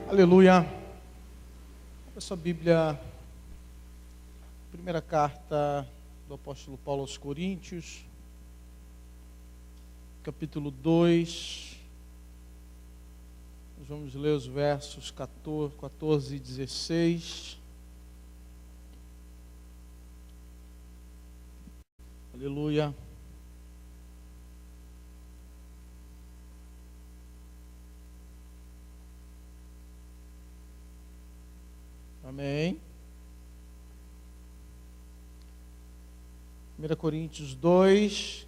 Aleluia. A sua Bíblia, primeira carta do apóstolo Paulo aos Coríntios, capítulo 2. Nós vamos ler os versos 14 e 16. Aleluia. Amém. 1 Coríntios 2,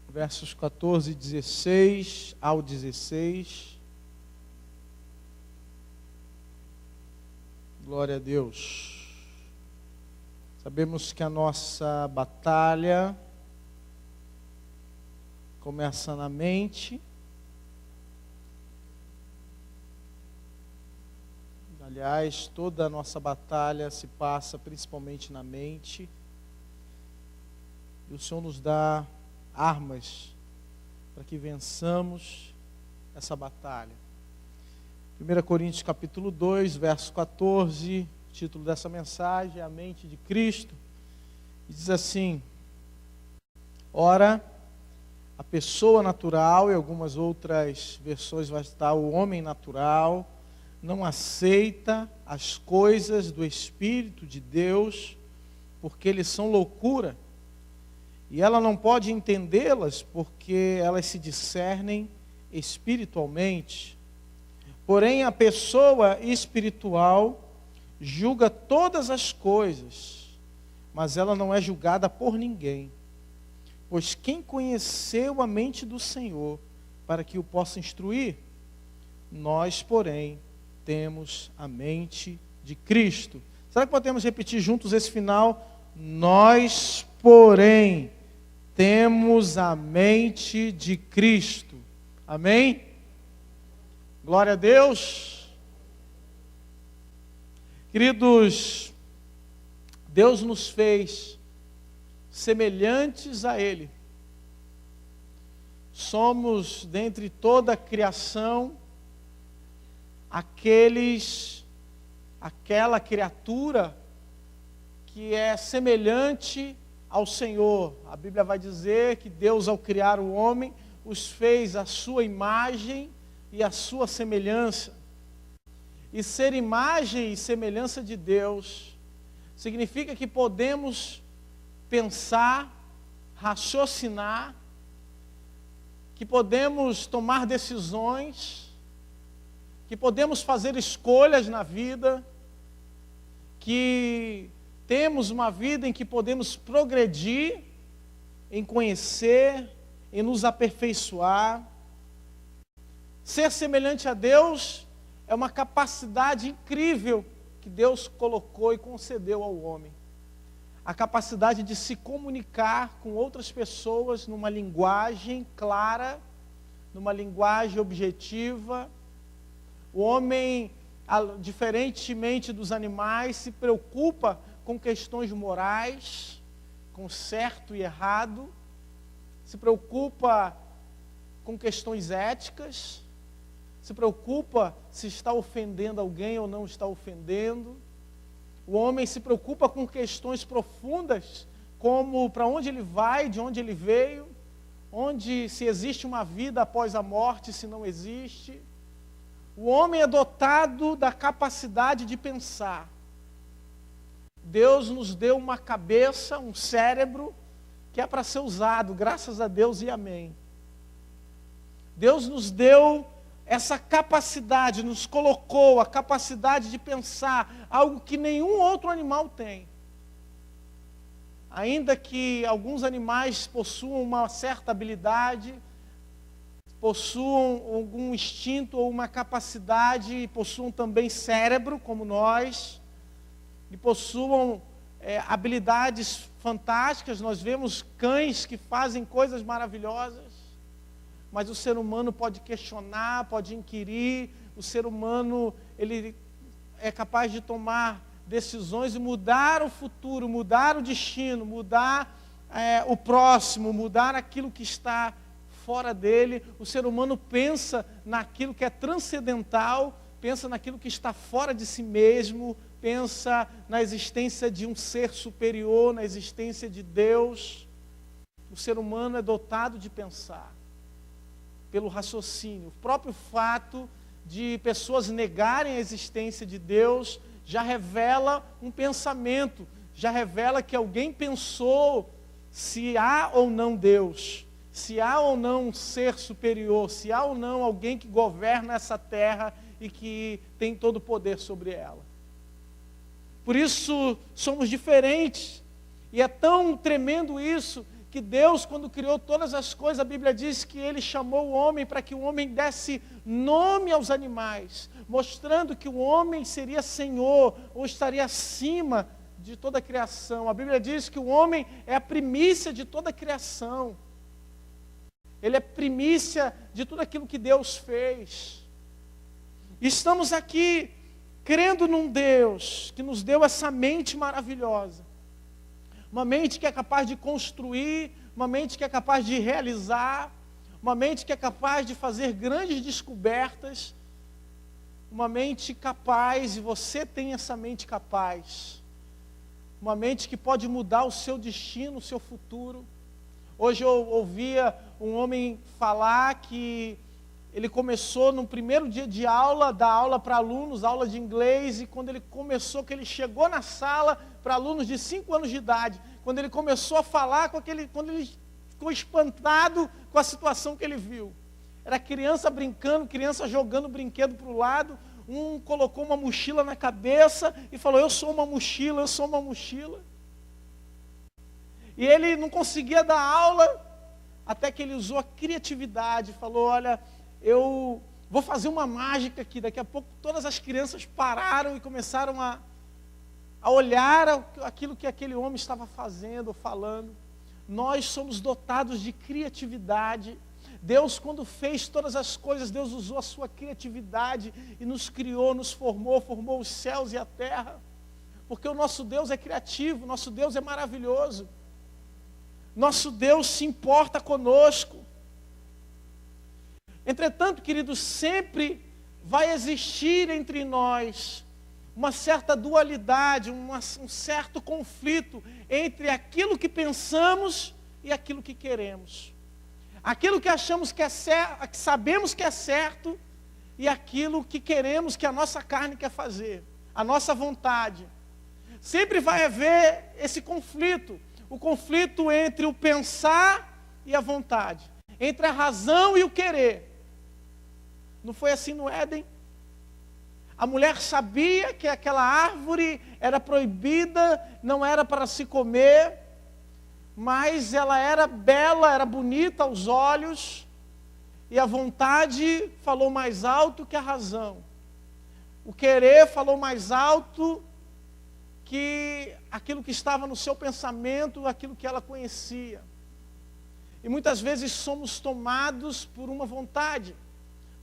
versos 14 e 16 ao 16. Glória a Deus. Sabemos que a nossa batalha começa na mente. Aliás, toda a nossa batalha se passa principalmente na mente. E o Senhor nos dá armas para que vençamos essa batalha. 1 Coríntios capítulo 2, verso 14, o título dessa mensagem é a mente de Cristo. E diz assim: ora, a pessoa natural, e algumas outras versões vai estar o homem natural, não aceita as coisas do Espírito de Deus, porque eles são loucura, e ela não pode entendê-las, porque elas se discernem espiritualmente. Porém, a pessoa espiritual julga todas as coisas, mas ela não é julgada por ninguém. Pois quem conheceu a mente do Senhor, para que o possa instruir? Nós, porém, temos a mente de Cristo. Será que podemos repetir juntos esse final? Nós, porém, temos a mente de Cristo. Amém? Glória a Deus. Queridos, Deus nos fez semelhantes a Ele. Somos, dentre toda a criação, aquela criatura que é semelhante ao Senhor. A Bíblia vai dizer que Deus, ao criar o homem, os fez à sua imagem e à sua semelhança. E ser imagem e semelhança de Deus significa que podemos pensar, raciocinar, que podemos tomar decisões, que podemos fazer escolhas na vida, que temos uma vida em que podemos progredir, em conhecer, em nos aperfeiçoar. Ser semelhante a Deus é uma capacidade incrível que Deus colocou e concedeu ao homem. A capacidade de se comunicar com outras pessoas numa linguagem clara, numa linguagem objetiva. O homem, diferentemente dos animais, se preocupa com questões morais, com certo e errado, se preocupa com questões éticas, se preocupa se está ofendendo alguém ou não está ofendendo. O homem se preocupa com questões profundas, como para onde ele vai, de onde ele veio, se existe uma vida após a morte, se não existe. O homem é dotado da capacidade de pensar. Deus nos deu uma cabeça, um cérebro, que é para ser usado, graças a Deus e amém. Deus nos deu essa capacidade, nos colocou a capacidade de pensar, algo que nenhum outro animal tem. Ainda que alguns animais possuam uma certa habilidade, possuam algum instinto ou uma capacidade, e possuam também cérebro, como nós, e possuam habilidades fantásticas. Nós vemos cães que fazem coisas maravilhosas, mas o ser humano pode questionar, pode inquirir. O ser humano, ele é capaz de tomar decisões e mudar o futuro, mudar o destino, mudar o próximo, mudar aquilo que está fora dele. O ser humano pensa naquilo que é transcendental, pensa naquilo que está fora de si mesmo, pensa na existência de um ser superior, na existência de Deus. O ser humano é dotado de pensar, pelo raciocínio. O próprio fato de pessoas negarem a existência de Deus já revela um pensamento, já revela que alguém pensou se há ou não Deus, se há ou não um ser superior, se há ou não alguém que governa essa terra e que tem todo o poder sobre ela. Por isso somos diferentes, e é tão tremendo isso, que Deus, quando criou todas as coisas, a Bíblia diz que Ele chamou o homem para que o homem desse nome aos animais, mostrando que o homem seria senhor, ou estaria acima de toda a criação. A Bíblia diz que o homem é a primícia de toda a criação. Ele é primícia de tudo aquilo que Deus fez. E estamos aqui crendo num Deus que nos deu essa mente maravilhosa. Uma mente que é capaz de construir, uma mente que é capaz de realizar, uma mente que é capaz de fazer grandes descobertas, uma mente capaz, e você tem essa mente capaz, uma mente que pode mudar o seu destino, o seu futuro. Hoje eu ouvia um homem falar que ele começou no primeiro dia de aula, dar aula para alunos, aula de inglês, e quando ele começou, que ele chegou na sala para alunos de 5 anos de idade, quando ele começou a falar, quando ele ficou espantado com a situação que ele viu. Era criança brincando, criança jogando brinquedo para o lado, um colocou uma mochila na cabeça e falou, eu sou uma mochila, eu sou uma mochila. E ele não conseguia dar aula, até que ele usou a criatividade, falou, olha, eu vou fazer uma mágica aqui. Daqui a pouco todas as crianças pararam e começaram a olhar aquilo que aquele homem estava fazendo, falando. Nós somos dotados de criatividade. Deus, quando fez todas as coisas, Deus usou a sua criatividade e nos criou, nos formou os céus e a terra. Porque o nosso Deus é criativo, nosso Deus é maravilhoso. Nosso Deus se importa conosco. Entretanto, queridos, sempre vai existir entre nós uma certa dualidade, um certo conflito entre aquilo que pensamos e aquilo que queremos. Aquilo que achamos que é certo, que sabemos que é certo, e aquilo que queremos, que a nossa carne quer fazer, a nossa vontade. Sempre vai haver esse conflito, o conflito entre o pensar e a vontade, entre a razão e o querer. Não foi assim no Éden? A mulher sabia que aquela árvore era proibida, não era para se comer, mas ela era bela, era bonita aos olhos, e a vontade falou mais alto que a razão. O querer falou mais alto que aquilo que estava no seu pensamento, aquilo que ela conhecia. E muitas vezes somos tomados por uma vontade,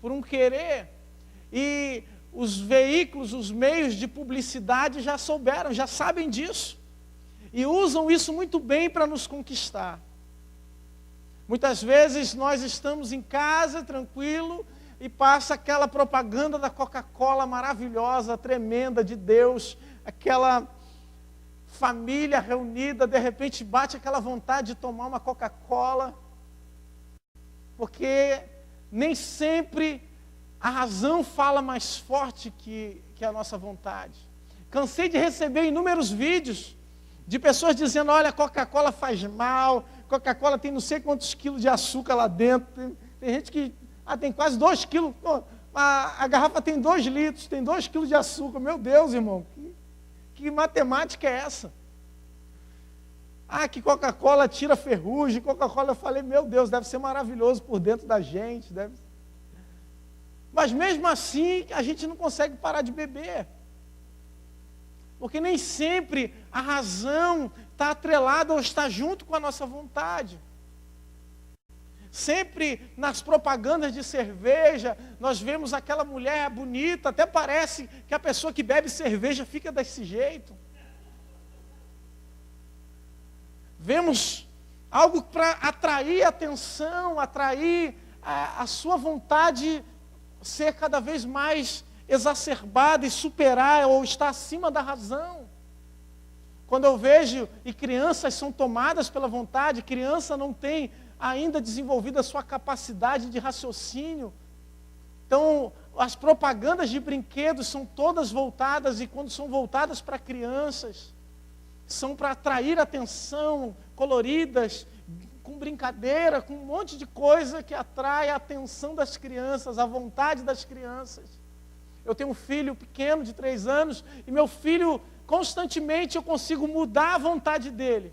por um querer, e os veículos, os meios de publicidade já souberam, já sabem disso, e usam isso muito bem para nos conquistar. Muitas vezes nós estamos em casa, tranquilo, e passa aquela propaganda da Coca-Cola maravilhosa, tremenda, de Deus, aquela família reunida, de repente bate aquela vontade de tomar uma Coca-Cola, porque nem sempre a razão fala mais forte que a nossa vontade. Cansei de receber inúmeros vídeos de pessoas dizendo, olha, Coca-Cola faz mal, Coca-Cola tem não sei quantos quilos de açúcar lá dentro. Tem gente que tem quase 2 quilos, a garrafa tem 2 litros, tem 2 quilos de açúcar. Meu Deus, irmão, que matemática é essa? Que Coca-Cola tira ferrugem, Coca-Cola, eu falei, meu Deus, deve ser maravilhoso por dentro da gente, deve. Mas mesmo assim, a gente não consegue parar de beber. Porque nem sempre a razão está atrelada ou está junto com a nossa vontade. Sempre nas propagandas de cerveja, nós vemos aquela mulher bonita, até parece que a pessoa que bebe cerveja fica desse jeito. Vemos algo para atrair a atenção, atrair a sua vontade ser cada vez mais exacerbada e superar ou estar acima da razão. Quando eu vejo, e crianças são tomadas pela vontade, criança não tem ainda desenvolvida a sua capacidade de raciocínio. Então, as propagandas de brinquedos são todas voltadas, e quando são voltadas para crianças, são para atrair atenção, coloridas, com brincadeira, com um monte de coisa que atrai a atenção das crianças, a vontade das crianças. Eu tenho um filho pequeno de 3 anos, e meu filho, constantemente eu consigo mudar a vontade dele.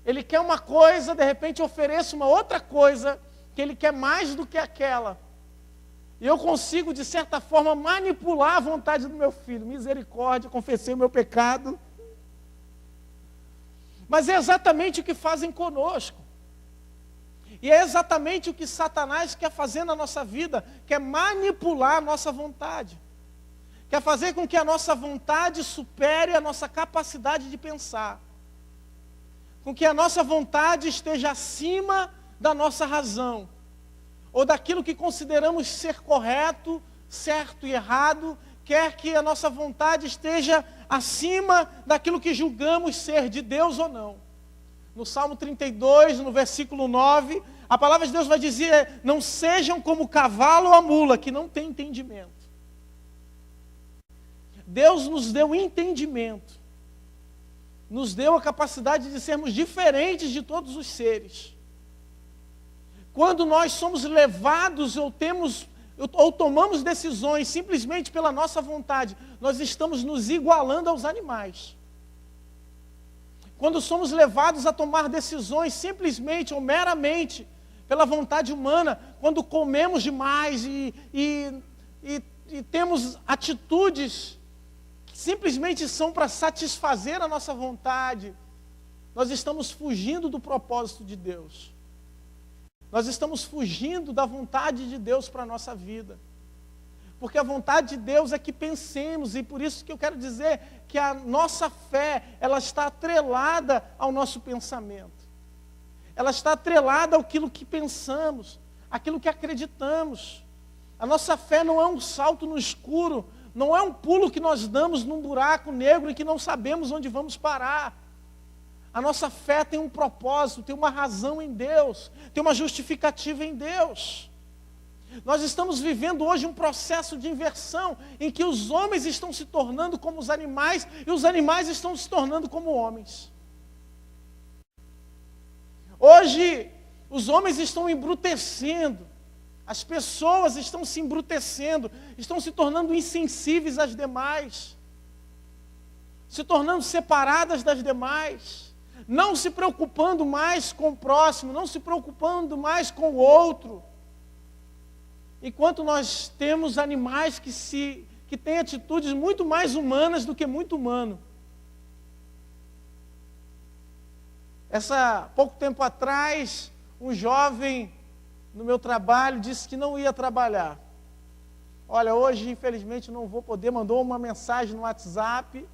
Ele quer uma coisa, de repente eu ofereço uma outra coisa, que ele quer mais do que aquela. E eu consigo, de certa forma, manipular a vontade do meu filho. Misericórdia, confessei o meu pecado. Mas é exatamente o que fazem conosco. E é exatamente o que Satanás quer fazer na nossa vida, quer manipular a nossa vontade. Quer fazer com que a nossa vontade supere a nossa capacidade de pensar. Com que a nossa vontade esteja acima da nossa razão. Ou daquilo que consideramos ser correto, certo e errado. Quer que a nossa vontade esteja acima daquilo que julgamos ser de Deus ou não. No Salmo 32, no versículo 9, a palavra de Deus vai dizer: não sejam como o cavalo ou a mula, que não tem entendimento. Deus nos deu entendimento. Nos deu a capacidade de sermos diferentes de todos os seres. Quando nós somos levados ou tomamos decisões simplesmente pela nossa vontade, nós estamos nos igualando aos animais. Quando somos levados a tomar decisões simplesmente ou meramente pela vontade humana, quando comemos demais e temos atitudes que simplesmente são para satisfazer a nossa vontade, nós estamos fugindo do propósito de Deus. Nós estamos fugindo da vontade de Deus para a nossa vida. Porque a vontade de Deus é que pensemos, e por isso que eu quero dizer que a nossa fé, ela está atrelada ao nosso pensamento. Ela está atrelada àquilo que pensamos, àquilo que acreditamos. A nossa fé não é um salto no escuro, não é um pulo que nós damos num buraco negro e que não sabemos onde vamos parar. A nossa fé tem um propósito, tem uma razão em Deus, tem uma justificativa em Deus. Nós estamos vivendo hoje um processo de inversão, em que os homens estão se tornando como os animais, e os animais estão se tornando como homens. Hoje, os homens estão embrutecendo, as pessoas estão se embrutecendo, estão se tornando insensíveis às demais, se tornando separadas das demais, não se preocupando mais com o próximo, não se preocupando mais com o outro. Enquanto nós temos animais que têm atitudes muito mais humanas do que muito humano. Pouco tempo atrás, um jovem no meu trabalho disse que não ia trabalhar. Olha, hoje infelizmente não vou poder, mandou uma mensagem no WhatsApp,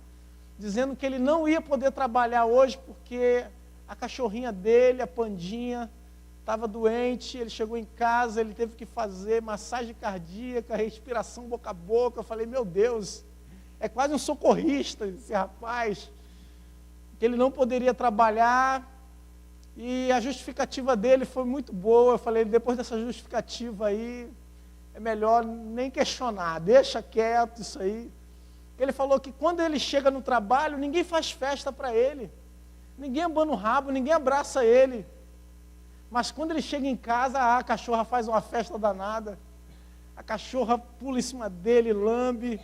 dizendo que ele não ia poder trabalhar hoje porque a cachorrinha dele, a Pandinha, estava doente. Ele chegou em casa, ele teve que fazer massagem cardíaca, respiração boca a boca. Eu falei, meu Deus, é quase um socorrista esse rapaz, que ele não poderia trabalhar. E a justificativa dele foi muito boa. Eu falei, depois dessa justificativa aí, é melhor nem questionar, deixa quieto isso aí. Ele falou que quando ele chega no trabalho, ninguém faz festa para ele. Ninguém abana o rabo, ninguém abraça ele. Mas quando ele chega em casa, a cachorra faz uma festa danada. A cachorra pula em cima dele, lambe.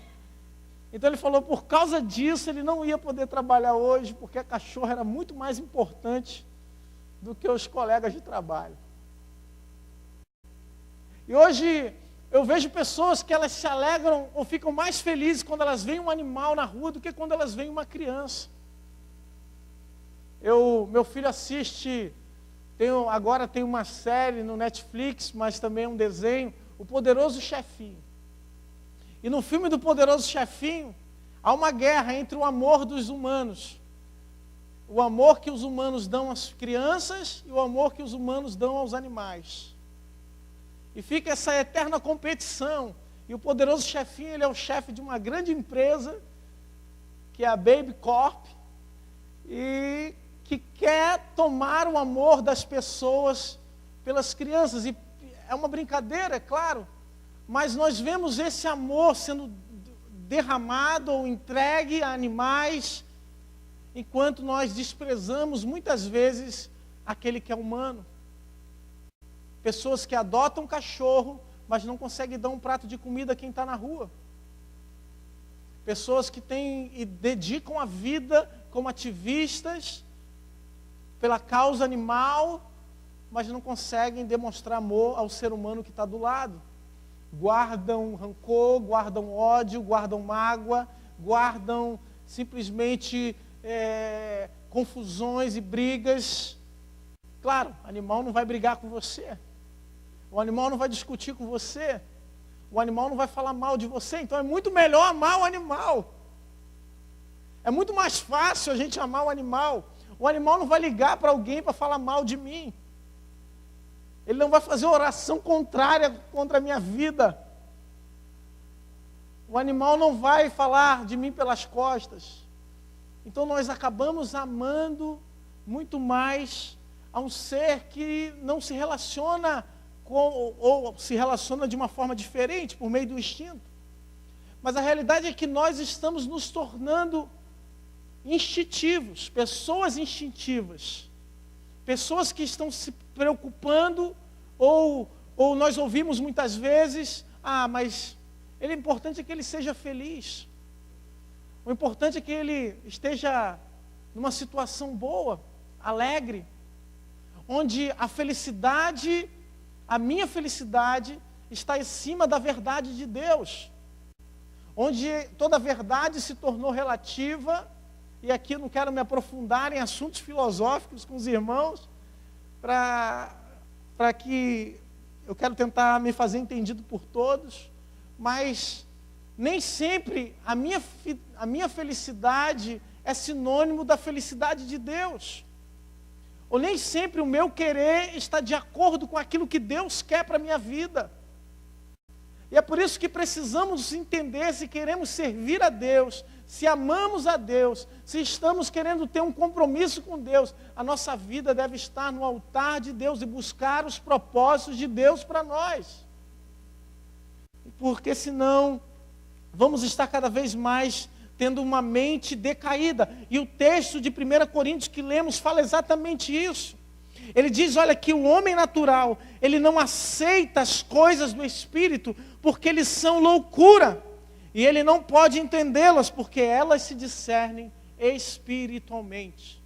Então ele falou, por causa disso, ele não ia poder trabalhar hoje, porque a cachorra era muito mais importante do que os colegas de trabalho. E hoje eu vejo pessoas que elas se alegram ou ficam mais felizes quando elas veem um animal na rua do que quando elas veem uma criança. Meu filho assiste, agora tem uma série no Netflix, mas também um desenho, O Poderoso Chefinho. E no filme do Poderoso Chefinho, há uma guerra entre o amor dos humanos. O amor que os humanos dão às crianças e o amor que os humanos dão aos animais. E fica essa eterna competição E o poderoso chefinho, ele é o chefe de uma grande empresa, que é a Baby Corp, e que quer tomar o amor das pessoas pelas crianças. E é uma brincadeira, é claro, mas nós vemos esse amor sendo derramado ou entregue a animais, enquanto nós desprezamos muitas vezes aquele que é humano. Pessoas que adotam cachorro, mas não conseguem dar um prato de comida a quem está na rua. Pessoas que têm e dedicam a vida como ativistas pela causa animal, mas não conseguem demonstrar amor ao ser humano que está do lado. Guardam rancor, guardam ódio, guardam mágoa, guardam simplesmente confusões e brigas. Claro, o animal não vai brigar com você. O animal não vai discutir com você. O animal não vai falar mal de você. Então é muito melhor amar o animal. É muito mais fácil a gente amar o animal. O animal não vai ligar para alguém para falar mal de mim. Ele não vai fazer oração contrária contra a minha vida. O animal não vai falar de mim pelas costas. Então nós acabamos amando muito mais a um ser que não se relaciona com, ou se relaciona de uma forma diferente, por meio do instinto. Mas a realidade é que nós estamos nos tornando instintivos, pessoas instintivas. Pessoas que estão se preocupando, ou nós ouvimos muitas vezes, mas é importante é que ele seja feliz. O importante é que ele esteja numa situação boa, alegre, onde a felicidade, a minha felicidade, está em cima da verdade de Deus. Onde toda a verdade se tornou relativa, e aqui eu não quero me aprofundar em assuntos filosóficos com os irmãos, para que eu quero tentar me fazer entendido por todos, mas nem sempre a minha felicidade é sinônimo da felicidade de Deus. Ou nem sempre o meu querer está de acordo com aquilo que Deus quer para a minha vida. E é por isso que precisamos entender se queremos servir a Deus, se amamos a Deus, se estamos querendo ter um compromisso com Deus, a nossa vida deve estar no altar de Deus e buscar os propósitos de Deus para nós. Porque senão vamos estar cada vez mais tendo uma mente decaída. E o texto de 1 Coríntios que lemos fala exatamente isso. Ele diz, olha, que o homem natural, ele não aceita as coisas do Espírito, porque eles são loucura. E ele não pode entendê-las, porque elas se discernem espiritualmente.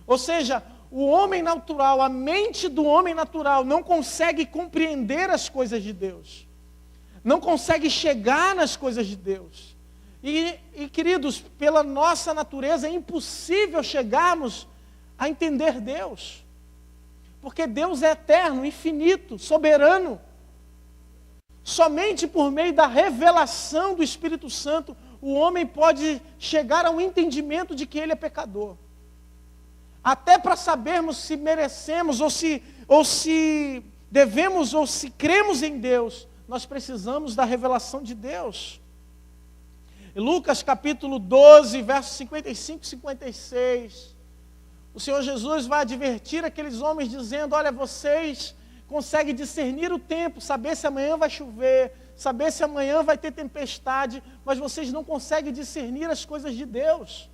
Ou seja, o homem natural, a mente do homem natural não consegue compreender as coisas de Deus. Não consegue chegar nas coisas de Deus. E queridos, pela nossa natureza é impossível chegarmos a entender Deus. Porque Deus é eterno, infinito, soberano. Somente por meio da revelação do Espírito Santo, o homem pode chegar ao entendimento de que ele é pecador. Até para sabermos se merecemos, ou se devemos, ou se cremos em Deus, nós precisamos da revelação de Deus. Em Lucas capítulo 12, versos 55 e 56, o Senhor Jesus vai advertir aqueles homens dizendo, olha, vocês conseguem discernir o tempo, saber se amanhã vai chover, saber se amanhã vai ter tempestade, mas vocês não conseguem discernir as coisas de Deus.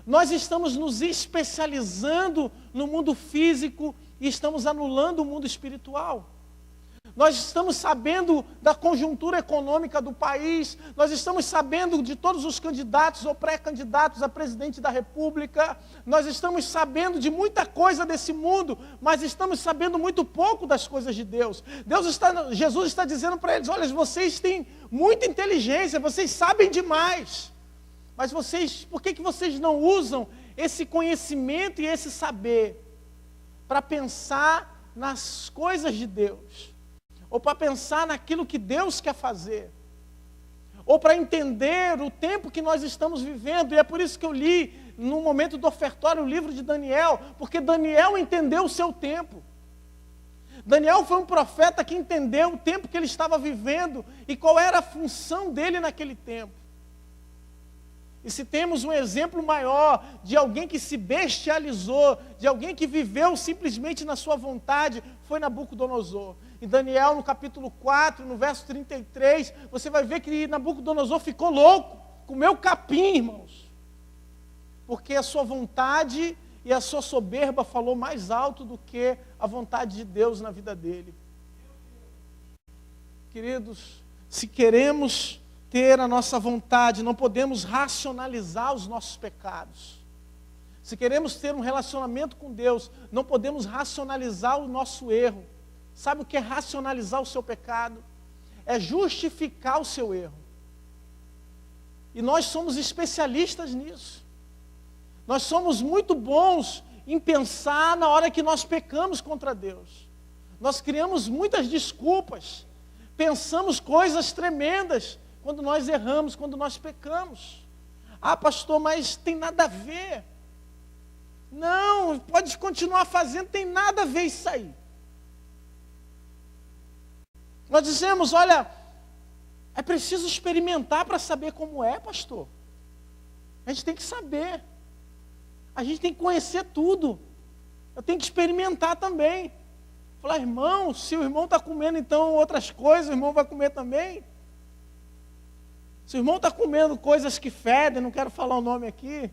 Nós estamos nos especializando no mundo físico e estamos anulando o mundo espiritual. Nós estamos sabendo da conjuntura econômica do país, nós estamos sabendo de todos os candidatos ou pré-candidatos a presidente da República, nós estamos sabendo de muita coisa desse mundo, mas estamos sabendo muito pouco das coisas de Deus. Jesus está dizendo para eles, olha, vocês têm muita inteligência, vocês sabem demais, mas por que vocês não usam esse conhecimento e esse saber para pensar nas coisas de Deus? Ou para pensar naquilo que Deus quer fazer, ou para entender o tempo que nós estamos vivendo. E é por isso que eu li, no momento do ofertório, o livro de Daniel, porque Daniel entendeu o seu tempo. Daniel foi um profeta que entendeu o tempo que ele estava vivendo e qual era a função dele naquele tempo. E se temos um exemplo maior de alguém que se bestializou, de alguém que viveu simplesmente na sua vontade, foi Nabucodonosor. Em Daniel, no capítulo 4, no verso 33, você vai ver que Nabucodonosor ficou louco, comeu capim, irmãos. Porque a sua vontade e a sua soberba falou mais alto do que a vontade de Deus na vida dele. Queridos, se queremos ter a nossa vontade, não podemos racionalizar os nossos pecados. Se queremos ter um relacionamento com Deus, não podemos racionalizar o nosso erro. Sabe o que é racionalizar o seu pecado? É justificar o seu erro. E nós somos especialistas nisso. Nós somos muito bons em pensar na hora que nós pecamos contra Deus. Nós criamos muitas desculpas. Pensamos coisas tremendas quando nós erramos, quando nós pecamos. Ah, pastor, mas tem nada a ver. Não, pode continuar fazendo, tem nada a ver isso aí. Nós dizemos, olha, é preciso experimentar para saber como é, pastor. A gente tem que saber. A gente tem que conhecer tudo. Eu tenho que experimentar também. Falar, irmão, se o irmão está comendo então outras coisas, o irmão vai comer também. Se o irmão está comendo coisas que fedem, não quero falar o nome aqui,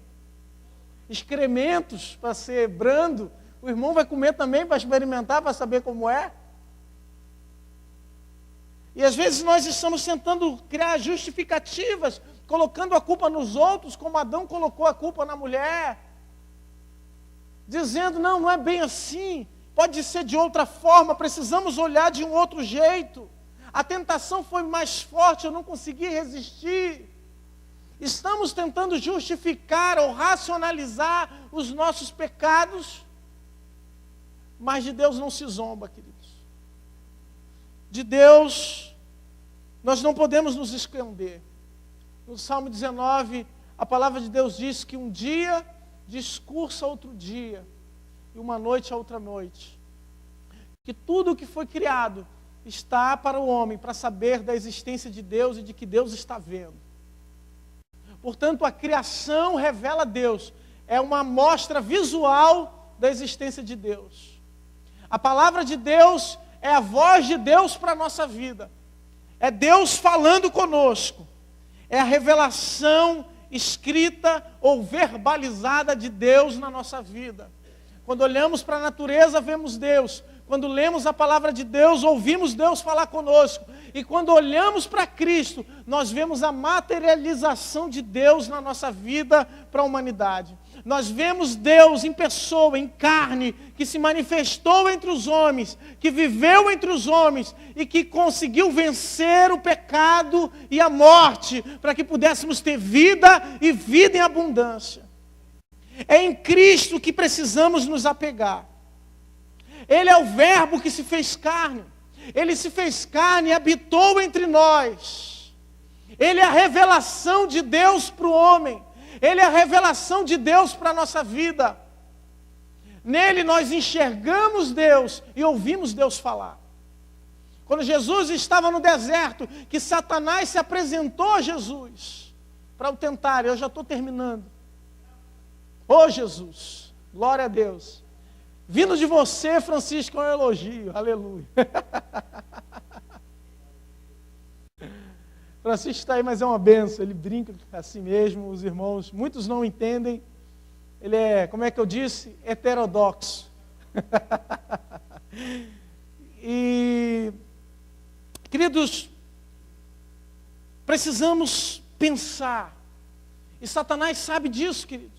excrementos para ser brando, o irmão vai comer também para experimentar, para saber como é. E às vezes nós estamos tentando criar justificativas, colocando a culpa nos outros, como Adão colocou a culpa na mulher, dizendo, não é bem assim, pode ser de outra forma, precisamos olhar de um outro jeito. A tentação foi mais forte, eu não consegui resistir. Estamos tentando justificar ou racionalizar os nossos pecados, mas de Deus não se zomba, queridos. De Deus, nós não podemos nos esconder. No Salmo 19, a palavra de Deus diz que um dia discursa outro dia, e uma noite a outra noite. Que tudo o que foi criado está para o homem, para saber da existência de Deus e de que Deus está vendo. Portanto, a criação revela Deus. É uma amostra visual da existência de Deus. A palavra de Deus é a voz de Deus para a nossa vida. É Deus falando conosco. É a revelação escrita ou verbalizada de Deus na nossa vida. Quando olhamos para a natureza, vemos Deus. Quando lemos a palavra de Deus, ouvimos Deus falar conosco. E quando olhamos para Cristo, nós vemos a materialização de Deus na nossa vida para a humanidade. Nós vemos Deus em pessoa, em carne, que se manifestou entre os homens, que viveu entre os homens e que conseguiu vencer o pecado e a morte, para que pudéssemos ter vida e vida em abundância. É em Cristo que precisamos nos apegar. Ele é o verbo que se fez carne. Ele se fez carne e habitou entre nós. Ele é a revelação de Deus para o homem. Ele é a revelação de Deus para a nossa vida. Nele nós enxergamos Deus e ouvimos Deus falar. Quando Jesus estava no deserto, que Satanás se apresentou a Jesus para o tentar. Eu já estou terminando. Oh Jesus, glória a Deus. Vindo de você, Francisco, é um elogio. Aleluia. Francisco está aí, mas é uma benção. Ele brinca assim mesmo, os irmãos. Muitos não entendem. Ele é, como é que eu disse? Heterodoxo. E, queridos, precisamos pensar. E Satanás sabe disso, queridos.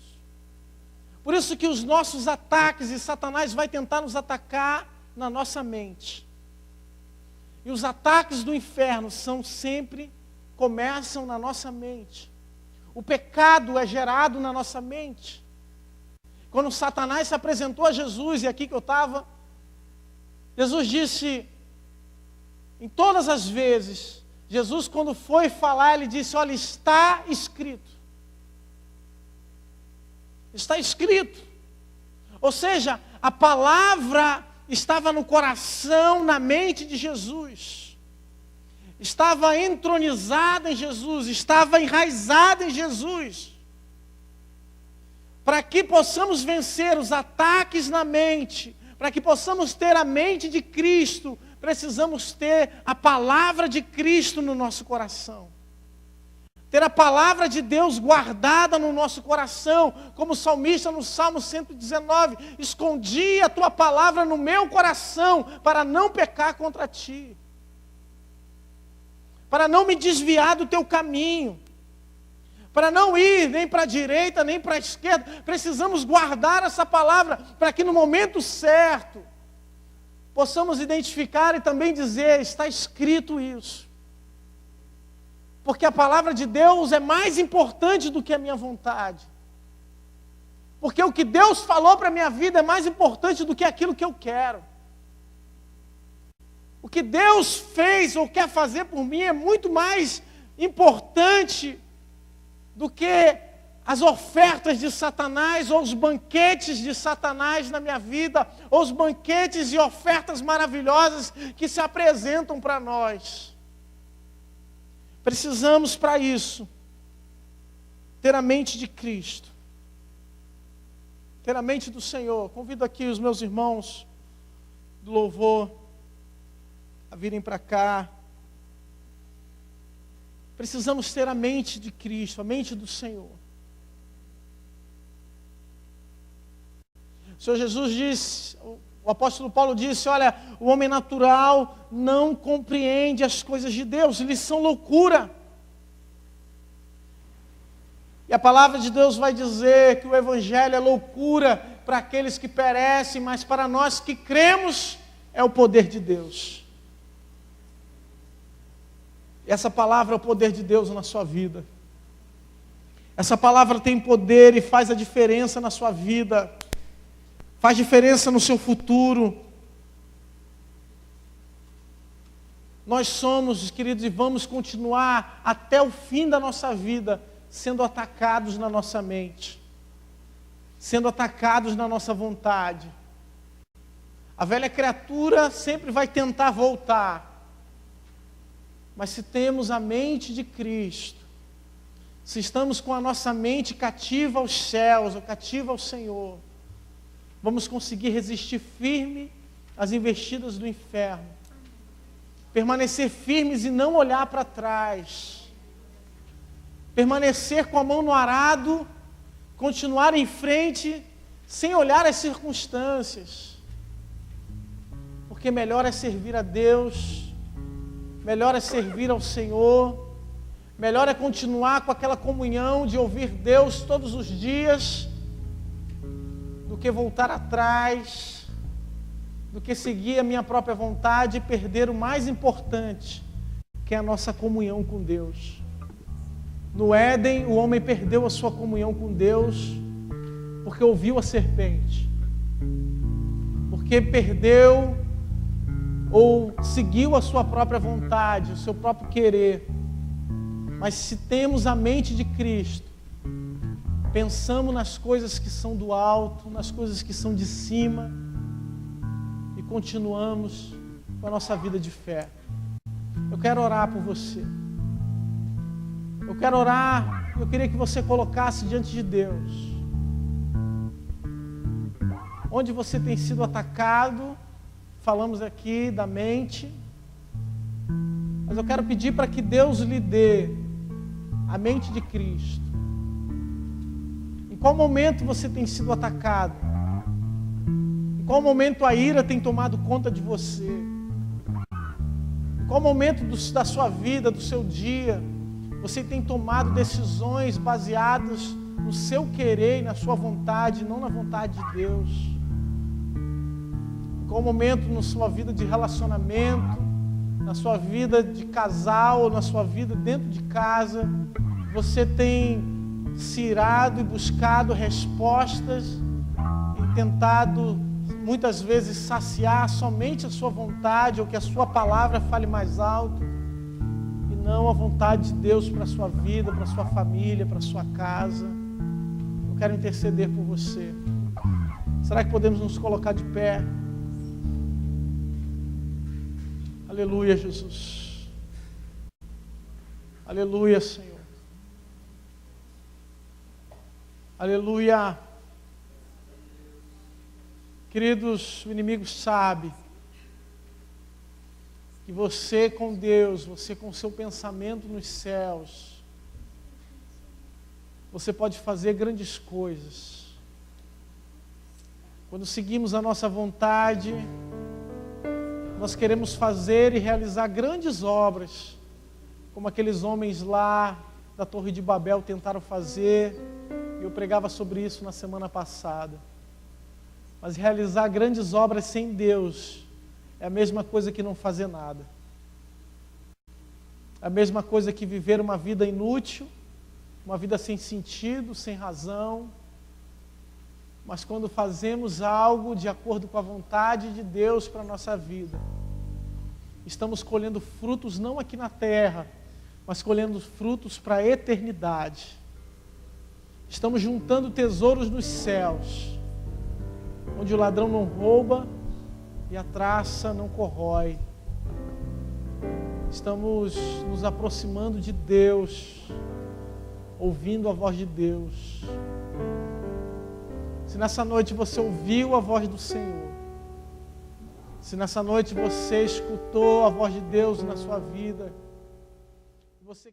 Por isso que os nossos ataques, e Satanás vai tentar nos atacar na nossa mente. E os ataques do inferno começam na nossa mente. O pecado é gerado na nossa mente. Quando Satanás se apresentou a Jesus, e aqui que eu estava, Jesus disse, em todas as vezes, Jesus quando foi falar, ele disse, olha, está escrito. Está escrito. Ou seja, a palavra estava no coração, na mente de Jesus. Estava entronizada em Jesus, estava enraizada em Jesus. Para que possamos vencer os ataques na mente, para que possamos ter a mente de Cristo, precisamos ter a palavra de Cristo no nosso coração. Ter a palavra de Deus guardada no nosso coração, como o salmista no Salmo 119, escondi a tua palavra no meu coração, para não pecar contra ti, para não me desviar do teu caminho, para não ir nem para a direita, nem para a esquerda. Precisamos guardar essa palavra, para que no momento certo, possamos identificar e também dizer, está escrito isso. Porque a palavra de Deus é mais importante do que a minha vontade. Porque o que Deus falou para a minha vida é mais importante do que aquilo que eu quero. O que Deus fez ou quer fazer por mim é muito mais importante do que as ofertas de Satanás, ou os banquetes de Satanás na minha vida, ou os banquetes e ofertas maravilhosas que se apresentam para nós. Precisamos, para isso, ter a mente de Cristo, ter a mente do Senhor. Convido aqui os meus irmãos do louvor a virem para cá. Precisamos ter a mente de Cristo, a mente do Senhor. O Senhor Jesus disse, o apóstolo Paulo disse, olha, o homem natural não compreende as coisas de Deus, eles são loucura. E a palavra de Deus vai dizer que o Evangelho é loucura para aqueles que perecem, mas para nós que cremos, é o poder de Deus. Essa palavra é o poder de Deus na sua vida. Essa palavra tem poder e faz a diferença na sua vida. Faz diferença no seu futuro. Nós somos, queridos, e vamos continuar até o fim da nossa vida sendo atacados na nossa mente, sendo atacados na nossa vontade. A velha criatura sempre vai tentar voltar, mas se temos a mente de Cristo, se estamos com a nossa mente cativa aos céus, ou cativa ao Senhor, vamos conseguir resistir firme às investidas do inferno. Permanecer firmes e não olhar para trás. Permanecer com a mão no arado, continuar em frente, sem olhar as circunstâncias. Porque melhor é servir a Deus, melhor é servir ao Senhor, melhor é continuar com aquela comunhão de ouvir Deus todos os dias, do que voltar atrás, do que seguir a minha própria vontade e perder o mais importante, que é a nossa comunhão com Deus. No Éden, o homem perdeu a sua comunhão com Deus, porque ouviu a serpente, porque perdeu ou seguiu a sua própria vontade, o seu próprio querer. Mas se temos a mente de Cristo, pensamos nas coisas que são do alto, nas coisas que são de cima, e continuamos com a nossa vida de fé. Eu quero orar por você. Eu quero orar, eu queria que você colocasse diante de Deus onde você tem sido atacado. Falamos aqui da mente, mas eu quero pedir para que Deus lhe dê a mente de Cristo. Em qual momento você tem sido atacado? Em qual momento a ira tem tomado conta de você? Em qual momento da sua vida, do seu dia, você tem tomado decisões baseadas no seu querer e na sua vontade, não na vontade de Deus? Em qual momento na sua vida de relacionamento, na sua vida de casal, na sua vida dentro de casa, você tem se irado e buscado respostas e tentado muitas vezes saciar somente a sua vontade, ou que a sua palavra fale mais alto, e não a vontade de Deus para a sua vida, para a sua família, para a sua casa? Eu quero interceder por você. Será que podemos nos colocar de pé? Aleluia, Jesus. Aleluia, Senhor. Aleluia. Queridos, o inimigo sabe que você com Deus, você com o seu pensamento nos céus, você pode fazer grandes coisas. Quando seguimos a nossa vontade, nós queremos fazer e realizar grandes obras, como aqueles homens lá da Torre de Babel tentaram fazer, e eu pregava sobre isso na semana passada. Mas realizar grandes obras sem Deus é a mesma coisa que não fazer nada. É a mesma coisa que viver uma vida inútil, uma vida sem sentido, sem razão. Mas quando fazemos algo de acordo com a vontade de Deus para a nossa vida, estamos colhendo frutos não aqui na terra, mas colhendo frutos para a eternidade. Estamos juntando tesouros nos céus, onde o ladrão não rouba e a traça não corrói. Estamos nos aproximando de Deus, ouvindo a voz de Deus. Se nessa noite você ouviu a voz do Senhor, se nessa noite você escutou a voz de Deus na sua vida, você